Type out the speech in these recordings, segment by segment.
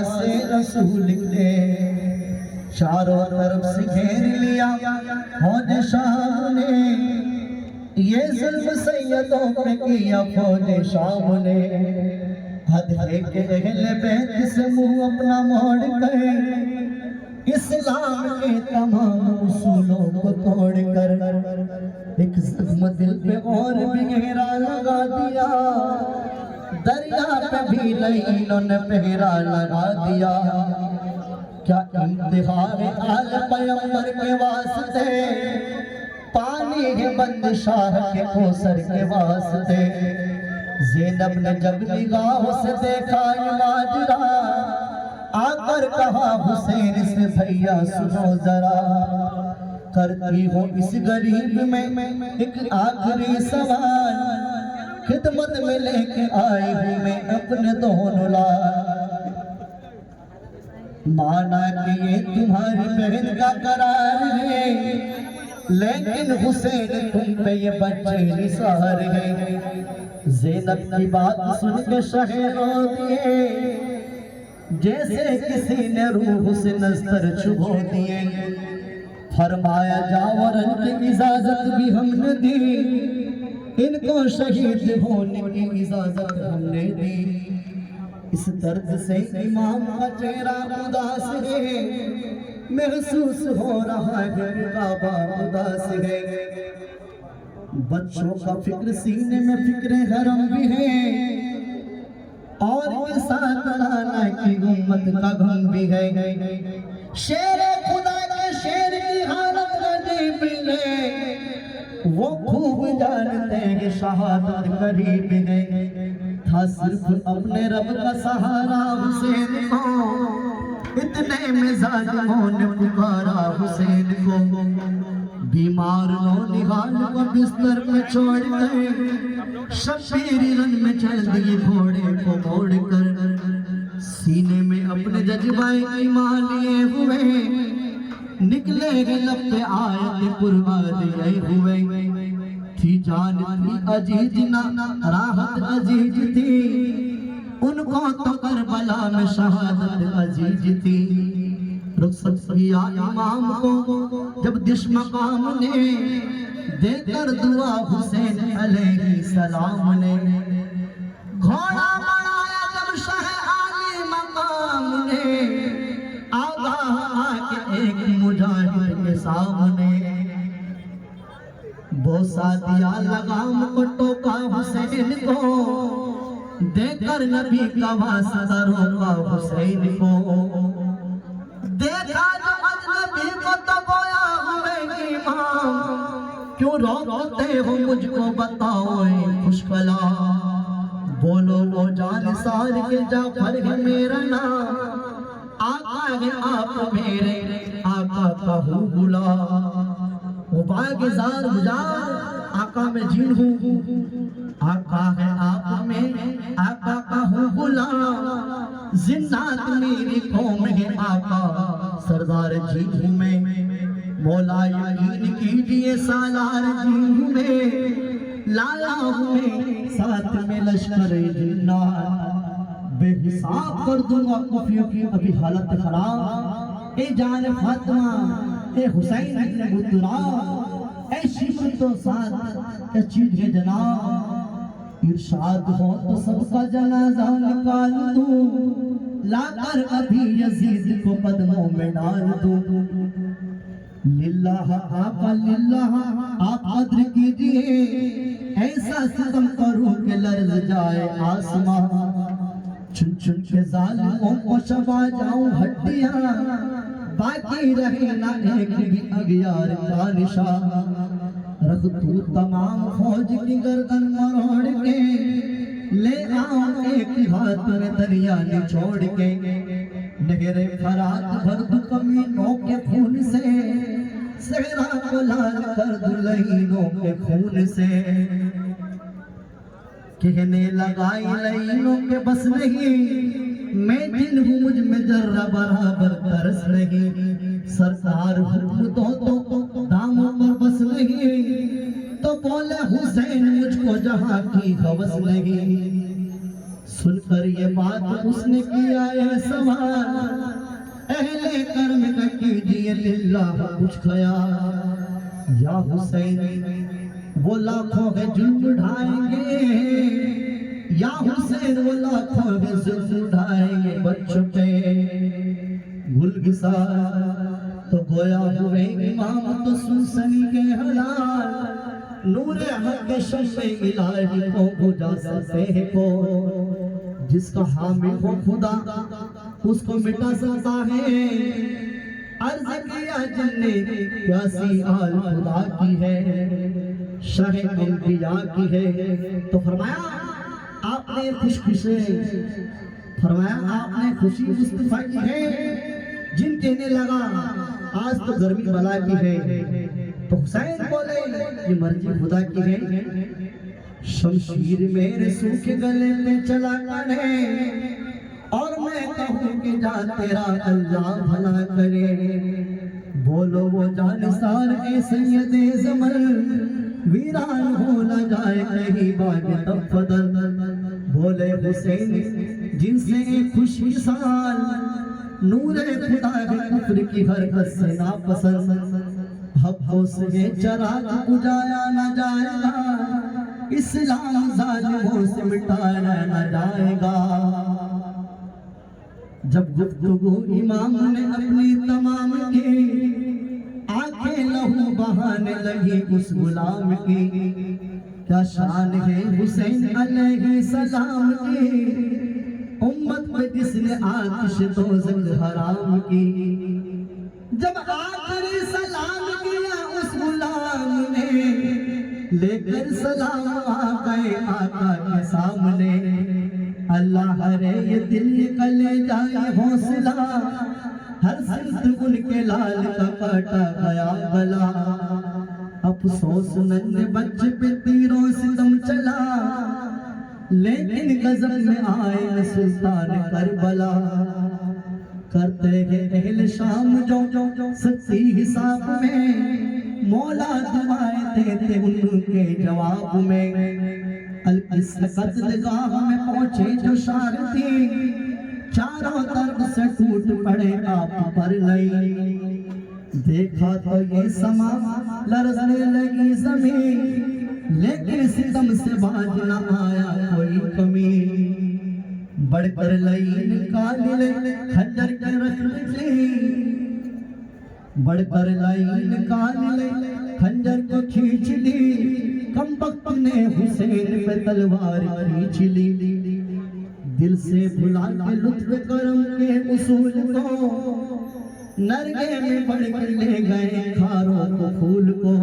से रसूल के चारों तरफ से घेर लिया फौज शाह ने, ये जुल्म सैयदों पे किया फौज शाह ने। हद है कि अहले बैत से मुंह अपना मोड़ कर इस्लाम के तमाम उसूलों को तोड़ कर एक जख्म दिल पे और भी गहरा लगा दिया, दरिया पे भी लईलों ने पहरा लगा दिया। क्या इंतहाए आल पैगंबर के वास्ते, पानी है बंद शाह के कौसर के वास्ते। ज़ैनब ने जब निगाहों से देखा ये माजरा, आकर कहा हुसैन से भैया सुनो जरा, करती हो इस गरीब में एक आखिरी सवाल, खिदमत में लेके आई हूँ मैं अपने दोनों लाल। माना कि ये तुम्हारी बहन का करार है, लेकिन हुसैन तुम पे ये बच्चे निसार है। ज़ैनब की बात सुन के शहे रो दिए, जैसे किसी ने रूह से नज़र छुपो दिए। फरमाया जावरन की इजाजत भी हमने दी, इनको शहीद होने की इजाजत हमने दी। इस दर्द से इमाम का चेहरा उदास है, महसूस हो रहा है काबा उदास है। बच्चों का फिक्र सीने में फिक्र हरम भी है, और के साथ राना की उम्मत का गम भी है। शेर खुदा के शेर की हालत अजीब है, वो खूब जानते हैं शहादत करीब है। था सिर्फ अपने रब का सहारा हुसैन को, इतने में जालिमों ने पुकारा हुसैन को। बीमार नौनिहाल को बिस्तर में छोड़ कर शब्बीर रन में चल दिए घोड़े को मोड़ कर। सीने में अपने जज्बाए ईमान लिए हुए, निकले लब पे आयत कुर्बान दिए हुए। थी जान थी अजीज ना राहत अजीज थी, उनको तो करबला में शहादत अजीज थी। रुखसत किया इमाम को जब दिश मकाम ने, देकर दुआ हुसैन अलैहि सलाम ने। घोड़ा बढ़ाया जब शाह आली मकाम ने, आगाह आके एक मुजाहिद के सामने। बोसा दिया लगाम को टोका हुसैन को, देकर नबी का वास्ता रोका हुसैन को। देखा जो अजनबी को तो गोया हुए इमाम, क्यों रोकते हो मुझको बताओ खुशकला। बोलो वो जानिसार के जाफर है मेरा नाम, आका है आप मेरे आका का हूँ गुलाम। बागेज़ार गुजार आका में जीन हूँ, आका है आप में आका का हूँ गुलाम। जिन्नात मेरी कौम है आका सरदार जी हूँ मैं, मौला यकीन कीजिए सालार जी हूँ मैं। लाला हूँ मैं साथ में लश्कर जिन्नात, बेहिसाब कर दूंगा कुफियों की अभी हालत खराब। ए जान फातिमा ए हुसैन इब्न बुतरा, ए शिफ्र तो साथ ए चीज है जनाब। इरशाद हो तो सबका जनाजा निकाल दूं, लाकर अभी यजीद को कदमों में डाल दूं। लिल्लाह आका लिल्लाह आप कद्र कीजिए, ऐसा सितम करूं कि लर्ज़ जाए आसमां। चुन चुन के जालिमों को शबा जाऊं हड्डियां, बाकी रहे ना एक भी अगियार का निशान। रख तू तमाम फौज की गर्दन मरोड़ के, ले आओ एक हाथ में दरिया निचोड़ के। नहरे फरात भर दू कमीनों के खून से, सहरा को लाल कर दू लहीनों के खून से। कहने लगाई लहीनों के बस नहीं, मैं जिन हूँ मुझ में जर्रा बराबर तरस नहीं। सरकार हुक्म दो तो दामों पर बस नहीं, तो बोले हुसैन मुझको जहाँ की हवस नहीं। सुन सुनकर ये बात उसने किया है सवाल, अहले कर्म का कीजिए लिल्लाह कुछ ख्याल। या हुसैन वो लाखों के जुल्म उठाएंगे, या हुसैन वो लाखों के जुल्म उठाएंगे बच्चों पे गुलगिसार। तो गोया हुए इमाम तो सुनसनी के हलाल, नूरे हक के शम्मे इलाही को बुझा सकते को। जिसका हामिल हो खुदा उसको मिटा सकता है। अर्ज किया जिनने प्यासी आल खुदा की है, शाह अंबिया की है। तो फरमाया आपने खुशी से, फरमाया आपने खुशी मुस्तफा की है। जिन कहने लगा आज तो गर्मी बला की है, तो हुसैन बोले ये मर्जी खुदा की है। शमशीर मेरे सूखे गले में चला करे, और मैं कहूँ कि जा तेरा अल्लाह भला करे। बोलो वो जानसार ए सैयदे ज़मन, वीरान हो न जाए कहीं बाग तफदल। बोले हुसैन जिनसे एक खुश मिसाल, नूरे खुदा के कुफ्र की हरकत से नापसंद। हक़ों से चराग बुझाया न जाएगा, इस्लाम ज़ालिमों से मिटाया न जाएगा। जब गुफ्तगू इमाम ने अपनी तमाम की, आंखें लहू बहाने लगी उस गुलाम की। क्या शान है हुसैन अलैहिस्सलाम की, उम्मत में जिसने आतिश दोज़ख हराम की। जब आखिरी सलाम किया उस गुलाम ने, लेकर सलाम आ गए आका के सामने। अल्लाह रे ये दिल निकले जाए हौसला, हर सिमत उनके लाल का काटा गया गला। अफसोस नन्हे बच्चे पे तीरों सितम चला, लेकिन गजब में आए सुल्तान करबला। करते हैं अहले शाम जो सच्ची हिसाब में, मौला दुआएं देते उनके जवाब में। अलकिस कत्लगाह में पहुंचे जो शारती, चारों तरफ से टूट पड़े आप पर लई। देखा तो ये समा लरजने लगी जमीन, लेकिन सितम से बाज न आया कोई कमी। बढ़कर लई निकाल ले खंजर के रख ली, बढ़कर लाई निकाल ले खंजर को खींच ली। कम वक्त ने हुसैन पे तलवार खींच ली। दिल से भुला के लुत्फ करम के उसूल को, नरगे में बढ़ कर ले गए खारों को फूल को।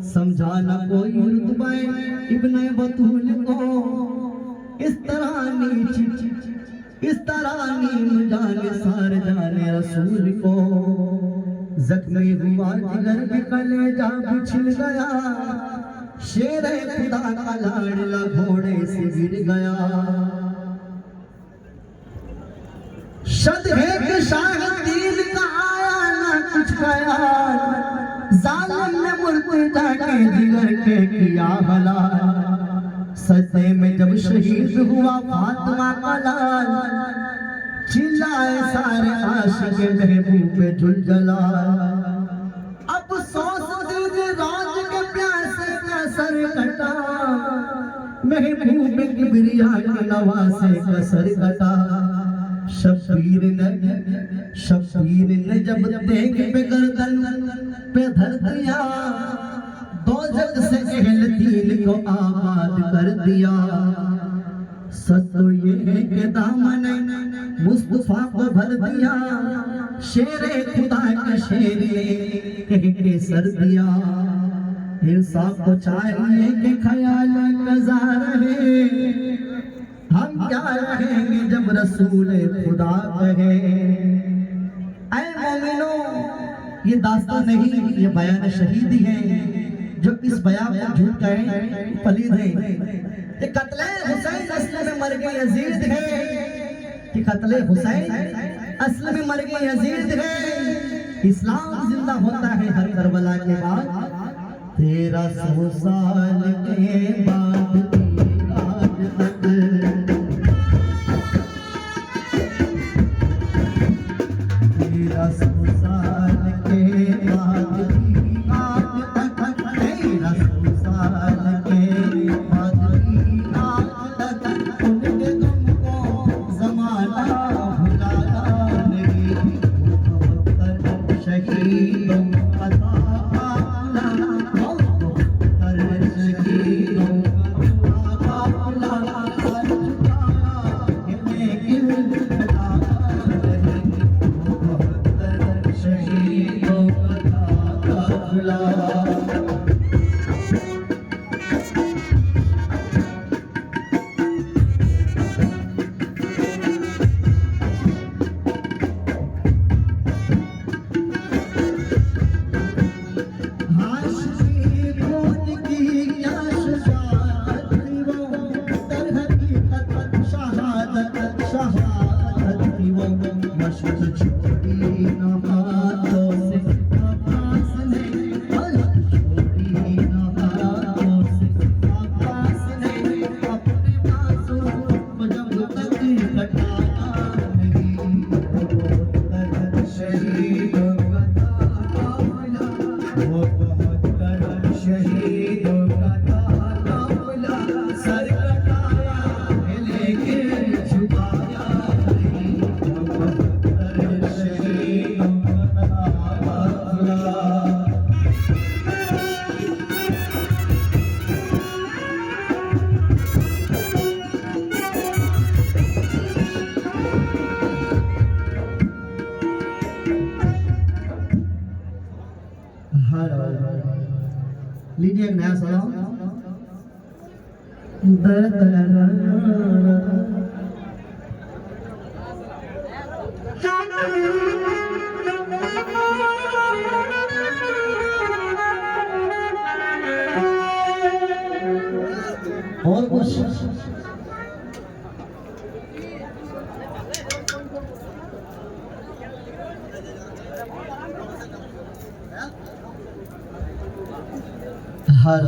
समझाना कोई रुतबा इब्ने बतूल को, इस तरह नीम जाने सार जाने रसूल को। जख्मी हुआ जिगर के कलेजा बिछल गया, शेर खुदा का लाडला घोड़े से गिर गया। शद है कि शाह दीन का आया ना कुछ ख्याल, जालिम ने मुर्ते जाके जिगर के किया हलाल। सजदे में जब शहीद हुआ फातिमा का लाल, चिल्लाए सारे आशिक महबूब जुलजलाल। अब सोच दीजिए राज के प्यासे का सर कटा, महबूब किबरिया के नवासे का सर कटा। शब्बीर ने जब देख पे गर्दन पे धर दिया, दोज़ख से अहल दीन को आबाद कर दिया। सच तो ये है कि दामन मुस्तफा को भर दिया, शेरे खुदा के शेर ने कह के सर दिया। इंसाफ को चाहिए कि ख्याल कज़ा रहे, हम क्या रहेंगे जब रसूल खुदा कहे। ऐ मोमिनो, ये दास्तान नहीं, ये बयान शहीदी है। जो इस बयान को झूठ कहे पलीद है। ये कत्ले हुसैन असल में मर गए यजीद है, कि कत्ले हुसैन असल में मर गए यजीद है। इस्लाम जिंदा होता है हर करबला के बाद। 1300 साल के बाद आज तक छोड़ी न हाथों से आकाश ने, छोड़ी न हाथों से आकाश ने, अपने आंसू को जब तक हटाया नहीं, शहीदों का काफिला, वो 72 शहीदों का काफिला, सर कटाया है लेकिन झुकाया नहीं, 72 शहीदों का काफिला। लीजिए एक नया सॉन्ग और कुछ हर